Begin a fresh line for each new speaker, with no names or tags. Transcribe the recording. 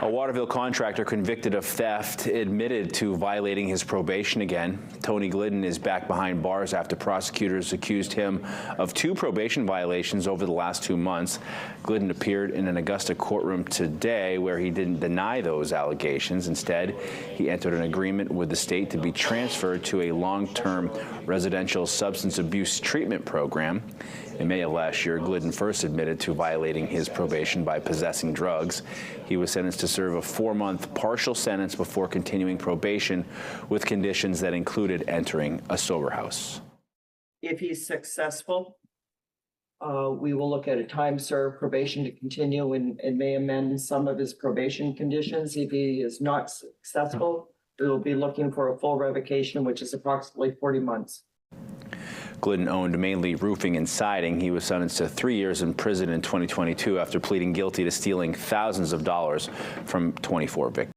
A Waterville contractor convicted of theft admitted to violating his probation again. Tony Glidden is back behind bars after prosecutors accused him of 2 probation violations over the last 2 months. Glidden appeared in an Augusta courtroom today where he didn't deny those allegations. Instead, he entered an agreement with the state to be transferred to a long-term residential substance abuse treatment program. In May of last year, Glidden first admitted to violating his probation by possessing drugs. He was sentenced to serve a 4-month partial sentence before continuing probation with conditions that included entering a sober house.
If he's successful, we will look at a time served probation to continue and may amend some of his probation conditions. If he is not successful, we will be looking for a full revocation, which is approximately 40 months.
Glidden owned mainly roofing and siding. He was sentenced to 3 years in prison in 2022 after pleading guilty to stealing thousands of dollars from 24 victims.